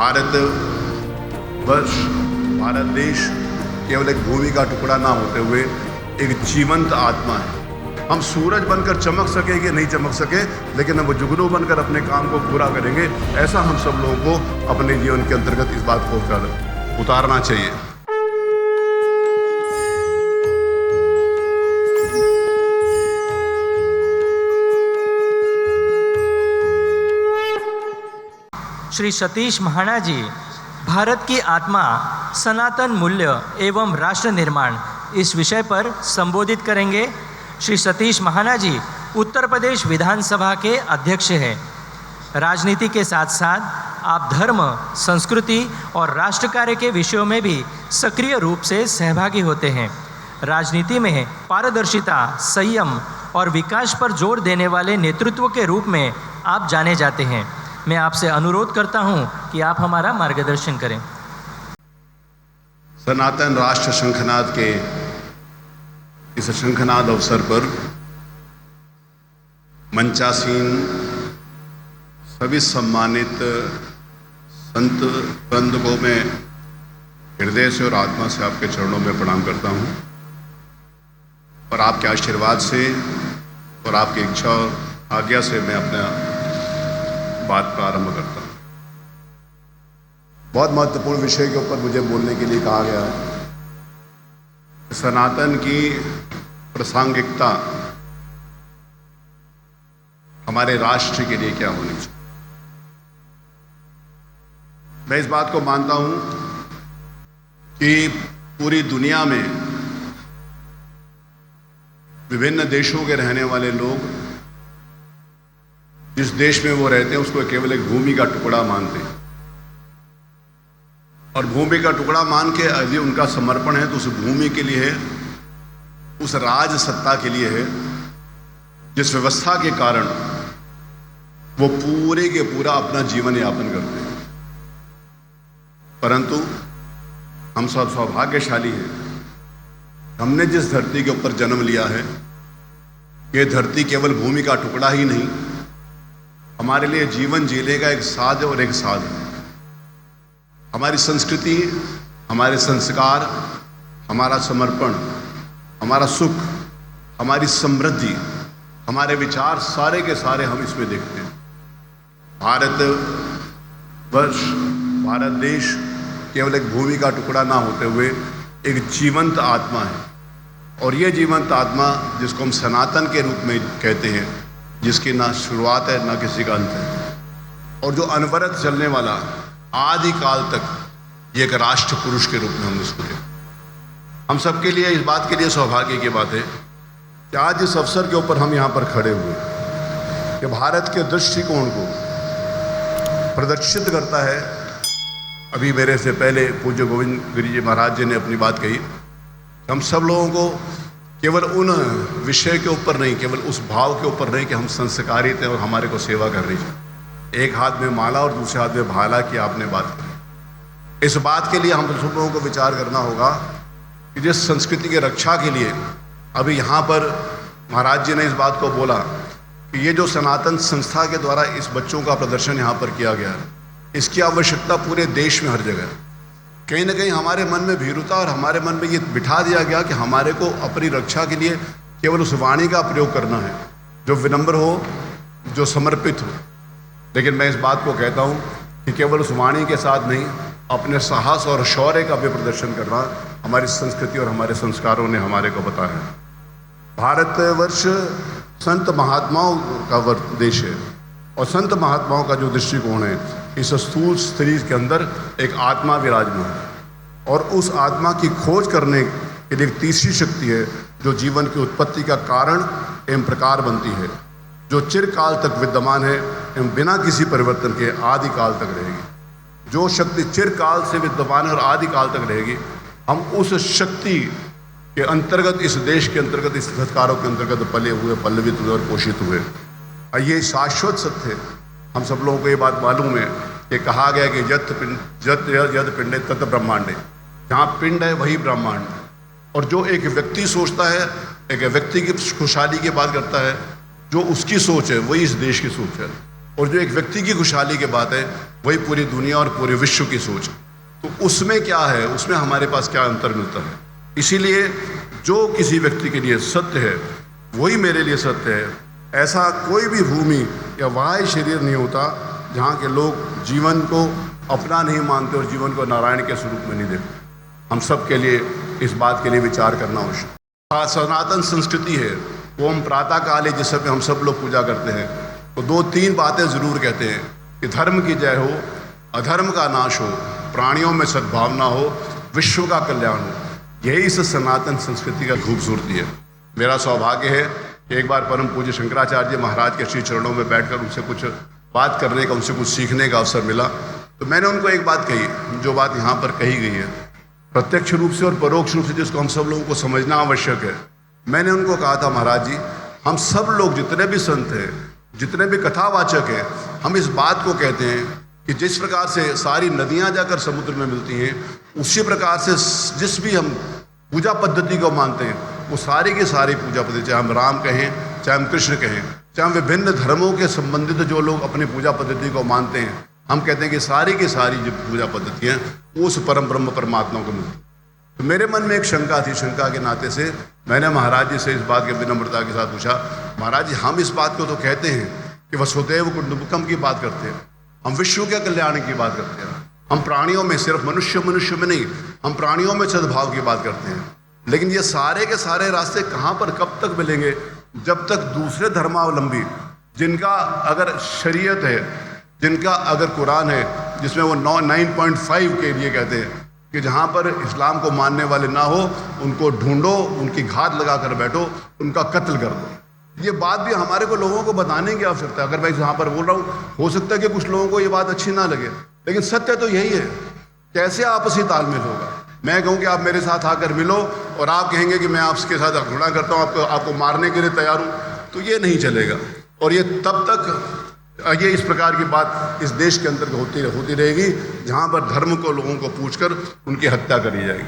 भारतवर्ष, भारत देश केवल एक भूमि का टुकड़ा ना होते हुए एक जीवंत आत्मा है। हम सूरज बनकर चमक सके कि नहीं चमक सके, लेकिन हम जुगनू बनकर अपने काम को पूरा करेंगे। ऐसा हम सब लोगों को अपने जीवन के अंतर्गत इस बात को उतारना चाहिए। श्री सतीश महाना जी भारत की आत्मा, सनातन मूल्य एवं राष्ट्र निर्माण इस विषय पर संबोधित करेंगे। श्री सतीश महाना जी उत्तर प्रदेश विधानसभा के अध्यक्ष हैं। राजनीति के साथ साथ आप धर्म, संस्कृति और राष्ट्र कार्य के विषयों में भी सक्रिय रूप से सहभागी होते हैं। राजनीति में पारदर्शिता, संयम और विकास पर जोर देने वाले नेतृत्व के रूप में आप जाने जाते हैं। मैं आपसे अनुरोध करता हूं कि आप हमारा मार्गदर्शन करें। सनातन राष्ट्र शंखनाद के इस शंखनाद अवसर पर मंचासीन सभी सम्मानित संत वृंद को मैं हृदय से और आत्मा से आपके चरणों में प्रणाम करता हूं और आपके आशीर्वाद से और आपकी इच्छा और आज्ञा से मैं अपना बात प्रारंभ करता हूं। बहुत महत्वपूर्ण विषय के ऊपर मुझे बोलने के लिए कहा गया है। सनातन की प्रासंगिकता हमारे राष्ट्र के लिए क्या होनी चाहिए। मैं इस बात को मानता हूं कि पूरी दुनिया में विभिन्न देशों के रहने वाले लोग जिस देश में वो रहते हैं उसको केवल एक भूमि का टुकड़ा मानते हैं और भूमि का टुकड़ा मान के यदि उनका समर्पण है तो उस भूमि के लिए है, उस राज सत्ता के लिए है जिस व्यवस्था के कारण वो पूरे के पूरा अपना जीवन यापन करते हैं। परंतु हम सब सौभाग्यशाली हैं, हमने जिस धरती के ऊपर जन्म लिया है, ये धरती केवल भूमि का टुकड़ा ही नहीं, हमारे लिए जीवन जीने का एक साध और एक साधन। हमारी संस्कृति, हमारे संस्कार, हमारा समर्पण, हमारा सुख, हमारी समृद्धि, हमारे विचार सारे के सारे हम इसमें देखते हैं। भारतवर्ष, भारत देश केवल एक भूमि का टुकड़ा ना होते हुए एक जीवंत आत्मा है और ये जीवंत आत्मा जिसको हम सनातन के रूप में कहते हैं, जिसकी ना शुरुआत है ना किसी का अंत है और जो अनवरत चलने वाला आदि काल तक ये एक राष्ट्र पुरुष के रूप में हम इसको देखते हैं। हम सबके लिए इस बात के लिए सौभाग्य की बात है कि आज इस अवसर के ऊपर हम यहाँ पर खड़े हुए कि भारत के दृष्टिकोण को प्रदर्शित करता है। अभी मेरे से पहले पूज्य गोविंद गिरि जी महाराज जी ने अपनी बात कही, हम सब लोगों को केवल उन विषय के ऊपर नहीं, केवल उस भाव के ऊपर नहीं कि हम संस्कारित हैं और हमारे को सेवा करनी चाहिए। एक हाथ में माला और दूसरे हाथ में भाला की आपने बात करी। इस बात के लिए हम सब लोगों को विचार करना होगा कि जिस संस्कृति की रक्षा के लिए अभी यहाँ पर महाराज जी ने इस बात को बोला कि ये जो सनातन संस्था के द्वारा इस बच्चों का प्रदर्शन यहाँ पर किया गया है, इसकी आवश्यकता पूरे देश में हर जगह है। कहीं ना कहीं हमारे मन में भीरुता और हमारे मन में ये बिठा दिया गया कि हमारे को अपनी रक्षा के लिए केवल उस वाणी का प्रयोग करना है जो विनम्र हो, जो समर्पित हो। लेकिन मैं इस बात को कहता हूँ कि केवल उस वाणी के साथ नहीं, अपने साहस और शौर्य का भी प्रदर्शन करना हमारी संस्कृति और हमारे संस्कारों ने हमारे को बताया है। भारतवर्ष संत महात्माओं का देश है और संत महात्माओं का जो दृष्टिकोण है, इस स्थूल शरीर के अंदर एक आत्मा विराजमान है और उस आत्मा की खोज करने के लिए एक तीसरी शक्ति है जो जीवन की उत्पत्ति का कारण एवं प्रकार बनती है, जो चिरकाल तक विद्यमान है एवं बिना किसी परिवर्तन के आदि काल तक रहेगी। जो शक्ति चिरकाल से विद्यमान है और आदि काल तक रहेगी, हम उस शक्ति के अंतर्गत, इस देश के अंतर्गत, इस संस्कारों के अंतर्गत पले हुए, पल्लवित हुए और पोषित हुए। और ये शाश्वत सत्य है। हम सब लोगों को ये बात मालूम है कि कहा गया कि यद पिंडे तत् ब्रह्मांडे, जहाँ पिंड है वही ब्रह्मांड। और जो एक व्यक्ति सोचता है, एक व्यक्ति की खुशहाली की बात करता है, जो उसकी सोच है वही इस देश की सोच है और जो एक व्यक्ति की खुशहाली की बात है वही पूरी दुनिया और पूरे विश्व की सोच। तो उसमें क्या है, उसमें हमारे पास क्या अंतर मिलता है। इसीलिए जो किसी व्यक्ति के लिए सत्य है वही मेरे लिए सत्य है। ऐसा कोई भी भूमि या वाह्य शरीर नहीं होता जहाँ के लोग जीवन को अपना नहीं मानते और जीवन को नारायण के स्वरूप में नहीं देखते। हम सब के लिए इस बात के लिए विचार करना आवश्यक। सनातन संस्कृति है वो हम प्रातः काल जिस समय हम सब लोग पूजा करते हैं तो 2-3 बातें ज़रूर कहते हैं कि धर्म की जय हो, अधर्म का नाश हो, प्राणियों में सद्भावना हो, विश्व का कल्याण हो। यही इस सनातन संस्कृति का खूबसूरती है। मेरा सौभाग्य है कि एक बार परम पूज्य शंकराचार्य महाराज के श्री चरणों में बैठकर उनसे कुछ बात करने का, उनसे कुछ सीखने का अवसर मिला। तो मैंने उनको एक बात कही, जो बात यहाँ पर कही गई है प्रत्यक्ष रूप से और परोक्ष रूप से जिसको हम सब लोगों को समझना आवश्यक है। मैंने उनको कहा था, महाराज जी हम सब लोग जितने भी संत हैं, जितने भी कथावाचक हैं, हम इस बात को कहते हैं कि जिस प्रकार से सारी नदियाँ जाकर समुद्र में मिलती हैं, उसी प्रकार से जिस भी हम पूजा पद्धति को मानते हैं वो सारी की सारी पूजा पद्धति, चाहे हम राम कहें, चाहे हम कृष्ण कहें, चाहे हम विभिन्न धर्मों के संबंधित जो लोग अपनी पूजा पद्धति को मानते हैं, हम कहते हैं कि सारी की सारी जो पूजा पद्धतियाँ उस परम ब्रह्म परमात्मा को मिलती। तो मेरे मन में एक शंका थी। शंका के नाते से मैंने महाराज जी से इस बात के विनम्रता के साथ पूछा, महाराज जी हम इस बात को तो कहते हैं कि वसुदेव कुटुंबकम की बात करते हैं, हम विश्व के कल्याण की बात करते हैं, हम प्राणियों में, सिर्फ मनुष्य में नहीं, हम प्राणियों में सद्भाव की बात करते हैं। लेकिन ये सारे के सारे रास्ते कहाँ पर कब तक मिलेंगे, जब तक दूसरे धर्मावलंबी जिनका अगर शरीयत है, जिनका अगर कुरान है जिसमें वो 9.5 के लिए कहते हैं कि जहाँ पर इस्लाम को मानने वाले ना हो उनको ढूंढो, उनकी घात लगा कर बैठो, उनका कत्ल कर दो। ये बात भी हमारे को लोगों को बताने की आवश्यकता है। अगर मैं यहाँ पर बोल रहा हूँ, हो सकता है कि कुछ लोगों को ये बात अच्छी ना लगे, लेकिन सत्य तो यही है। कैसे आपसी तालमेल होगा? मैं कहूँ कि आप मेरे साथ आकर मिलो और आप कहेंगे कि मैं आपके साथ घृणा करता हूँ, आपको मारने के लिए तैयार हूँ, तो ये नहीं चलेगा। और ये तब तक ये इस प्रकार की बात इस देश के अंदर होती रहेगी जहाँ पर धर्म को लोगों को पूछकर उनकी हत्या करी जाएगी।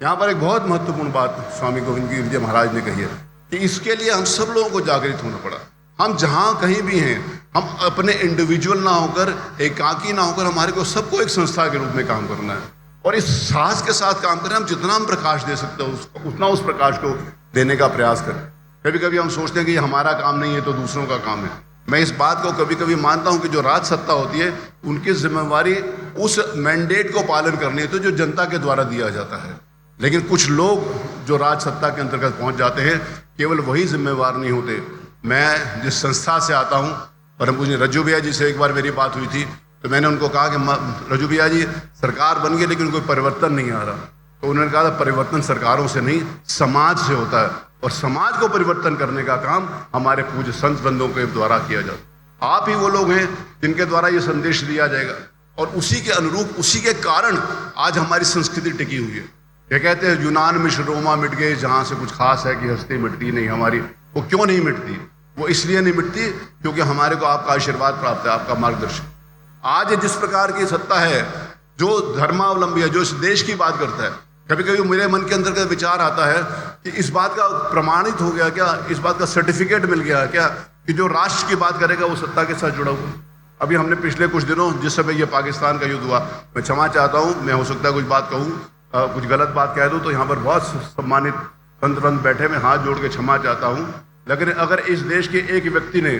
यहाँ पर एक बहुत महत्वपूर्ण बात स्वामी गोविंद गिरि जी महाराज ने कही है कि इसके लिए हम सब लोगों को जागृत होना पड़ा। हम जहाँ कहीं भी हैं, हम अपने इंडिविजुअल ना होकर, एकाकी ना होकर, हमारे को सबको एक संस्था के रूप में काम करना है और इस साहस के साथ काम करें। हम जितना हम प्रकाश दे सकते हैं उतना उस प्रकाश को देने का प्रयास करें। कभी कभी हम सोचते हैं कि ये हमारा काम नहीं है तो दूसरों का काम है। मैं इस बात को कभी कभी मानता हूं कि जो राज सत्ता होती है उनकी जिम्मेवारी उस मैंडेट को पालन करनी है तो जो जनता के द्वारा दिया जाता है। लेकिन कुछ लोग जो राज सत्ता के अंतर्गत पहुंच जाते हैं केवल वही जिम्मेवार नहीं होते। मैं जिस संस्था से आता हूं, परम पूज्य रज्जू भैया जी से एक बार मेरी बात हुई थी तो मैंने उनको कहा कि रज्जू भैया जी सरकार बन गई लेकिन कोई परिवर्तन नहीं आ रहा। तो उन्होंने कहा था परिवर्तन सरकारों से नहीं समाज से होता है और समाज को परिवर्तन करने का काम हमारे पूज्य संत बंधुओं के द्वारा किया जाता है। आप ही वो लोग हैं जिनके द्वारा ये संदेश दिया जाएगा और उसी के अनुरूप, उसी के कारण आज हमारी संस्कृति टिकी हुई है। ये कहते हैं यूनान में रोमा मिट गए, जहाँ से कुछ खास है कि हस्ती मिटती नहीं हमारी। वो क्यों नहीं मिटती? वो इसलिए नहीं मिटती क्योंकि हमारे को आपका आशीर्वाद प्राप्त है, आपका मार्गदर्शन। आज जिस प्रकार की सत्ता है, जो धर्मावलंबी है, जो इस देश की बात करता है, कभी कभी मेरे मन के अंदर का विचार आता है कि इस बात का प्रमाणित हो गया क्या, इस बात का सर्टिफिकेट मिल गया क्या कि जो राष्ट्र की बात करेगा वो सत्ता के साथ जुड़ा हुआ। अभी हमने पिछले कुछ दिनों जिस समय ये पाकिस्तान का युद्ध हुआ, मैं क्षमा चाहता हूँ, मैं हो सकता है कुछ बात कहूँ, कुछ गलत बात कह दूँ तो यहाँ पर बहुत सम्मानित संत बंद बैठे, मैं हाथ जोड़ के क्षमा चाहता हूँ। लेकिन अगर इस देश के एक व्यक्ति ने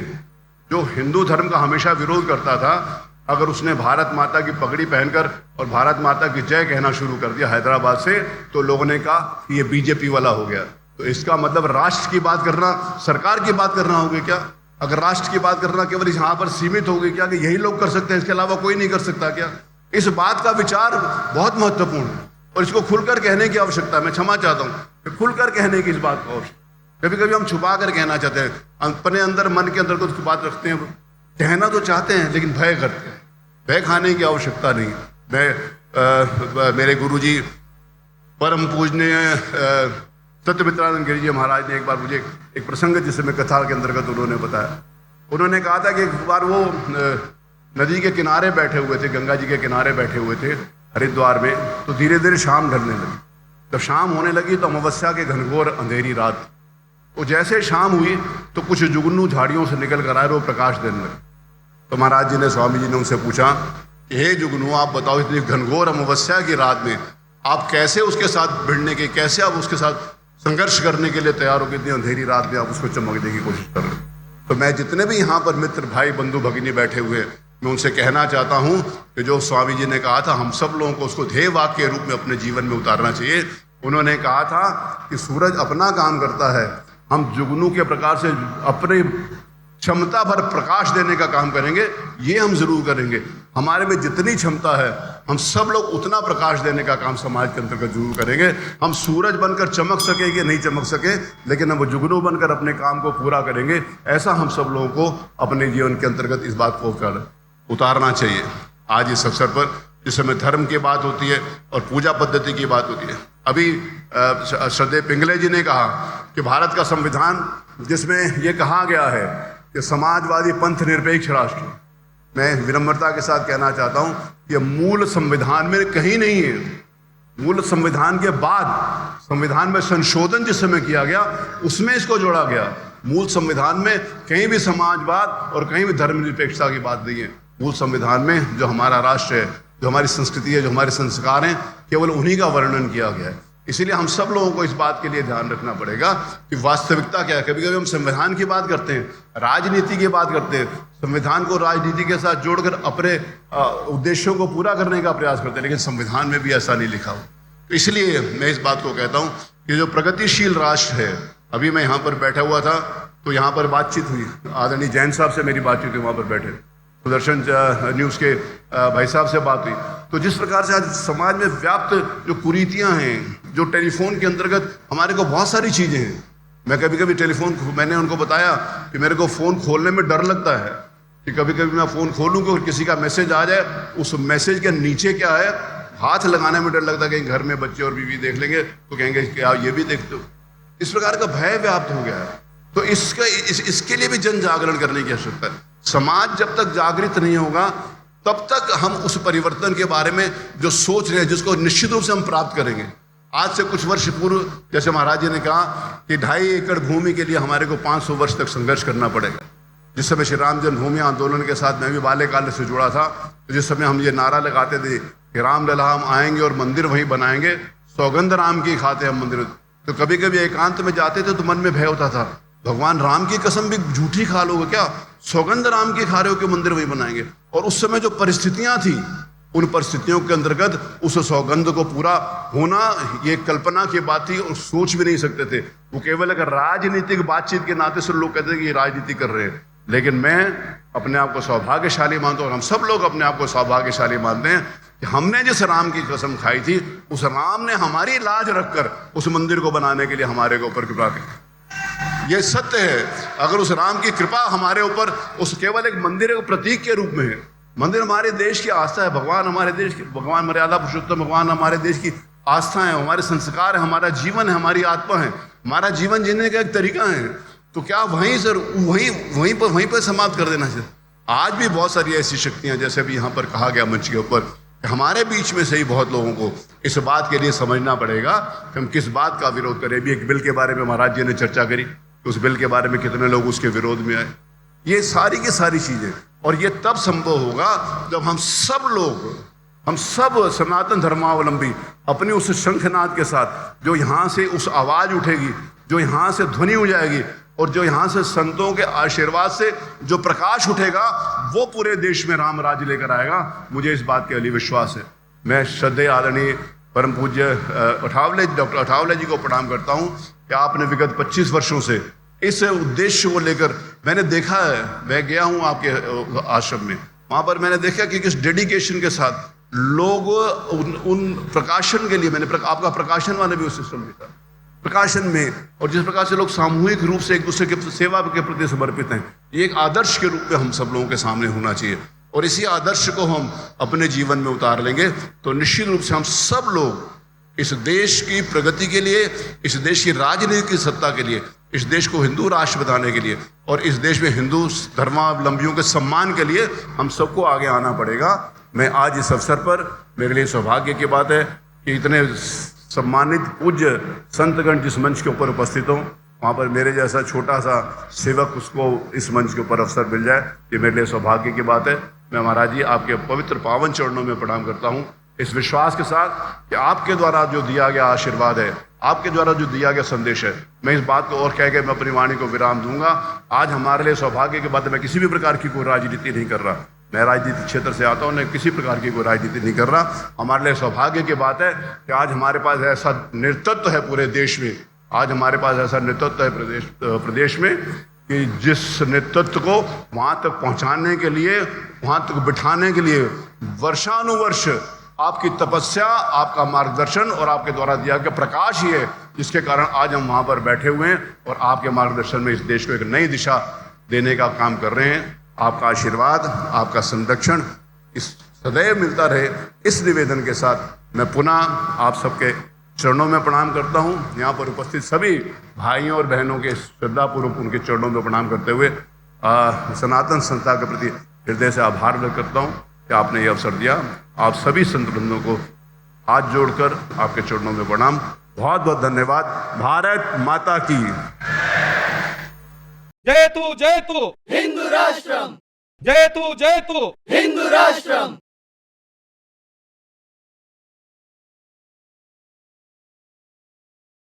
जो हिंदू धर्म का हमेशा विरोध करता था, अगर उसने भारत माता की पगड़ी पहनकर और भारत माता की जय कहना शुरू कर दिया हैदराबाद से, तो लोगों ने कहा ये बीजेपी वाला हो गया। तो इसका मतलब राष्ट्र की बात करना, सरकार की बात करना होगी क्या? अगर राष्ट्र की बात करना केवल यहाँ पर सीमित होगी क्या कि यही लोग कर सकते हैं, इसके अलावा कोई नहीं कर सकता क्या? इस बात का विचार बहुत महत्वपूर्ण है और इसको खुलकर कहने की आवश्यकता है। मैं क्षमा चाहता हूँ, खुलकर कहने की इस बात को। कभी कभी हम छुपा कर कहना चाहते हैं, अपने अंदर मन के अंदर कुछ बात रखते हैं, कहना तो चाहते हैं लेकिन भय करते हैं। भय खाने की आवश्यकता नहीं। मैं मेरे गुरुजी परम पूजनीय सत्यमित्रानंद गिरि जी महाराज ने एक बार मुझे एक प्रसंग जिसे मैं कथा के अंतर्गत उन्होंने बताया। उन्होंने कहा था कि एक बार वो नदी के किनारे बैठे हुए थे, गंगा जी के किनारे बैठे हुए थे हरिद्वार में। तो धीरे धीरे शाम ढलने लगी। जब शाम होने लगी तो अमावस्या के घनघोर अंधेरी रात, वो जैसे शाम हुई तो कुछ जुगनू झाड़ियों से निकल कर आए, वो प्रकाश देने लगे। तो महाराज जी ने, स्वामी जी ने उनसे पूछा कि हे जुगनू, आप बताओ इतनी घनघोर अमावस्या की रात में आप कैसे उसके साथ भिड़ने के, कैसे आप उसके साथ संघर्ष करने के लिए तैयार हो गए? इतनी अंधेरी रात में आप उसको चमकने की कोशिश कर रहे हो। तो मैं जितने भी यहाँ पर मित्र, भाई, बंधु, भगिनी बैठे हुए हैं, मैं उनसे कहना चाहता हूँ कि जो स्वामी जी ने कहा था हम सब लोगों को उसको ध्येय वाक्य के रूप में अपने जीवन में उतारना चाहिए। उन्होंने कहा था कि सूरज अपना काम करता है, हम जुगनू के प्रकार से अपने क्षमता भर प्रकाश देने का काम करेंगे, ये हम जरूर करेंगे। हमारे में जितनी क्षमता है हम सब लोग उतना प्रकाश देने का काम समाज के अंतर्गत जरूर करेंगे। हम सूरज बनकर चमक सके कि नहीं चमक सके, लेकिन हम जुगनू बनकर अपने काम को पूरा करेंगे। ऐसा हम सब लोगों को अपने जीवन के अंतर्गत इस बात को उतारना चाहिए। आज इस अवसर पर जिस समय धर्म की बात होती है और पूजा पद्धति की बात होती है, अभी श्रद्धेय पिंगले जी ने कहा कि भारत का संविधान जिसमें यह कहा गया है कि समाजवादी पंथ निरपेक्ष राष्ट्र, मैं विनम्रता के साथ कहना चाहता हूं कि मूल संविधान में कहीं नहीं है। मूल संविधान के बाद संविधान में संशोधन जिस समय किया गया उसमें इसको जोड़ा गया। मूल संविधान में कहीं भी समाजवाद और कहीं भी धर्मनिरपेक्षता की बात नहीं है। मूल संविधान में जो हमारा राष्ट्र है, जो हमारी संस्कृति है, जो हमारे संस्कार हैं, केवल उन्हीं का वर्णन किया गया है। इसीलिए हम सब लोगों को इस बात के लिए ध्यान रखना पड़ेगा कि वास्तविकता क्या है। कभी कभी हम संविधान की बात करते हैं, राजनीति की बात करते हैं, संविधान को राजनीति के साथ जोड़कर अपने उद्देश्यों को पूरा करने का प्रयास करते हैं, लेकिन संविधान में भी ऐसा नहीं लिखा हो। तो इसलिए मैं इस बात को कहता हूँ कि जो प्रगतिशील राष्ट्र है, अभी मैं यहाँ पर बैठा हुआ था तो यहाँ पर बातचीत हुई, आदरणीय जैन साहब से मेरी बातचीत हुई, वहाँ पर बैठे सुदर्शन न्यूज़ के भाई साहब से बात हुई। तो जिस प्रकार से आज समाज में व्याप्त जो कुरीतियां हैं, जो टेलीफोन के अंतर्गत हमारे को बहुत सारी चीज़ें हैं। मैं कभी कभी टेलीफोन, मैंने उनको बताया कि मेरे को फ़ोन खोलने में डर लगता है कि कभी कभी मैं फ़ोन खोलूँगा और किसी का मैसेज आ जाए, उस मैसेज के नीचे क्या है, हाथ लगाने में डर लगता है, कहीं घर में बच्चे और बीवी देख लेंगे तो कहेंगे क्या ये भी देखते हो। इस प्रकार का भय व्याप्त हो गया है। तो इसके लिए भी जन जागरण करने की आवश्यकता है। समाज जब तक जागृत नहीं होगा तब तक हम उस परिवर्तन के बारे में जो सोच रहे हैं, जिसको निश्चित रूप से हम प्राप्त करेंगे। आज से कुछ वर्ष पूर्व जैसे महाराज जी ने कहा कि 2.5 एकड़ भूमि के लिए हमारे को 500 वर्ष तक संघर्ष करना पड़ेगा। जिस समय श्री राम जन्मभूमि आंदोलन के साथ मैं भी बाल्यकाल से जुड़ा था, तो जिस समय हम ये नारा लगाते थे कि रामलला हम आएंगे और मंदिर वहीं बनाएंगे, सौगंध राम की खाते हम मंदिर, तो कभी कभी एकांत में जाते थे तो मन में भय होता था, भगवान राम की कसम भी झूठी खा लोगे क्या, सौगंध राम की खा रहे हो कि मंदिर वहीं बनाएंगे। और उस समय जो परिस्थितियां थी, उन परिस्थितियों के अंतर्गत उस सौगंध को पूरा होना ये कल्पना की बात थी और सोच भी नहीं सकते थे। वो केवल अगर राजनीतिक बातचीत के नाते से लोग कहते थे कि ये राजनीति कर रहे हैं। लेकिन मैं अपने आप को सौभाग्यशाली मानता हूँ और हम सब लोग अपने आप को सौभाग्यशाली मानते हैं कि हमने जिस राम की कसम खाई थी, उस राम ने हमारी लाज रखकर उस मंदिर को बनाने के लिए हमारे ऊपर कृपा की। ये सत्य है। अगर उस राम की कृपा हमारे ऊपर उस केवल एक मंदिर के प्रतीक के रूप में है, मंदिर हमारे देश की आस्था है, भगवान हमारे देश की, भगवान मर्यादा पुरुषोत्तम भगवान हमारे देश की आस्था है, हमारे संस्कार है, हमारा जीवन है, हमारी आत्मा है, हमारा जीवन जीने का एक तरीका है। तो क्या वहीं पर समाप्त कर देना चाहिए? आज भी बहुत सारी ऐसी शक्तियां, जैसे भी यहाँ पर कहा गया मंच के ऊपर, हमारे बीच में से ही बहुत लोगों को इस बात के लिए समझना पड़ेगा कि हम किस बात का विरोध करें। भी एक बिल के बारे में महाराज जी ने चर्चा करी, उस बिल के बारे में कितने लोग उसके विरोध में आए। ये सारी की सारी चीजें, और ये तब संभव होगा जब हम सब सनातन धर्मावलंबी अपनी उस शंखनाद के साथ, जो यहाँ से उस आवाज उठेगी, जो यहाँ से ध्वनि हो जाएगी और जो यहाँ से संतों के आशीर्वाद से जो प्रकाश उठेगा, वो पूरे देश में राम राज्य लेकर आएगा। मुझे इस बात के लिए विश्वास है। मैं श्रद्धेय आदरणीय परम पूज्य डॉक्टर अठावले जी को प्रणाम करता हूँ कि आपने विगत 25 वर्षों से इस उद्देश्य को लेकर, मैंने देखा है, मैं गया हूँ आपके आश्रम में, वहाँ पर मैंने देखा कि किस डेडिकेशन के साथ लोग उन प्रकाशन के लिए, मैंने आपका प्रकाशन वाले भी उस सिस्टम में था, प्रकाशन में, और जिस प्रकार से लोग सामूहिक रूप से एक दूसरे के सेवा के प्रति समर्पित हैं, ये एक आदर्श के रूप में हम सब लोगों के सामने होना चाहिए। और इसी आदर्श को हम अपने जीवन में उतार लेंगे तो निश्चित रूप से हम सब लोग इस देश की प्रगति के लिए, इस देश की राजनीति की सत्ता के लिए, इस देश को हिंदू राष्ट्र बनाने के लिए और इस देश में हिंदू धर्मावलंबियों के सम्मान के लिए हम सबको आगे आना पड़ेगा। मैं आज इस अवसर पर, मेरे लिए सौभाग्य की बात है कि इतने सम्मानित पूज्य संतगण जिस मंच के ऊपर उपस्थित हों, वहाँ पर मेरे जैसा छोटा सा सेवक उसको इस मंच के ऊपर अवसर मिल जाए, ये मेरे लिए सौभाग्य की बात है। मैं महाराज जी आपके पवित्र पावन चरणों में प्रणाम करता हूँ, इस विश्वास के साथ कि आपके द्वारा जो दिया गया आशीर्वाद है, आपके द्वारा जो दिया गया संदेश है, मैं इस बात को और कह के मैं अपनी वाणी को विराम दूंगा। आज हमारे लिए सौभाग्य की बात है, मैं किसी भी प्रकार की कोई राजनीति नहीं कर रहा, मैं राजनीतिक क्षेत्र से आता हूँ, मैं किसी प्रकार की कोई राजनीति नहीं कर रहा। हमारे लिए सौभाग्य की बात है कि आज हमारे पास ऐसा नेतृत्व है पूरे देश में, आज हमारे पास ऐसा नेतृत्व है प्रदेश में कि जिस नेतृत्व को वहाँ तक पहुँचाने के लिए, वहाँ तक बिठाने के लिए वर्षानुवर्ष आपकी तपस्या, आपका मार्गदर्शन और आपके द्वारा दिया गया प्रकाश ही है जिसके कारण आज हम वहाँ पर बैठे हुए हैं और आपके मार्गदर्शन में इस देश को एक नई दिशा देने का काम कर रहे हैं। आपका आशीर्वाद, आपका संरक्षण इस सदैव मिलता रहे, इस निवेदन के साथ मैं पुनः आप सबके चरणों में प्रणाम करता हूँ। यहाँ पर उपस्थित सभी भाइयों और बहनों के श्रद्धापूर्वक उनके चरणों में प्रणाम करते हुए सनातन संस्था के प्रति हृदय से आभार व्यक्त करता हूँ कि आपने ये अवसर दिया। आप सभी संत बंधुओं को हाथ जोड़कर आपके चरणों में प्रणाम, बहुत बहुत धन्यवाद। भारत माता की जयतु जयतु हिंदू राष्ट्रम, जयतु जयतु हिंदू राष्ट्रम।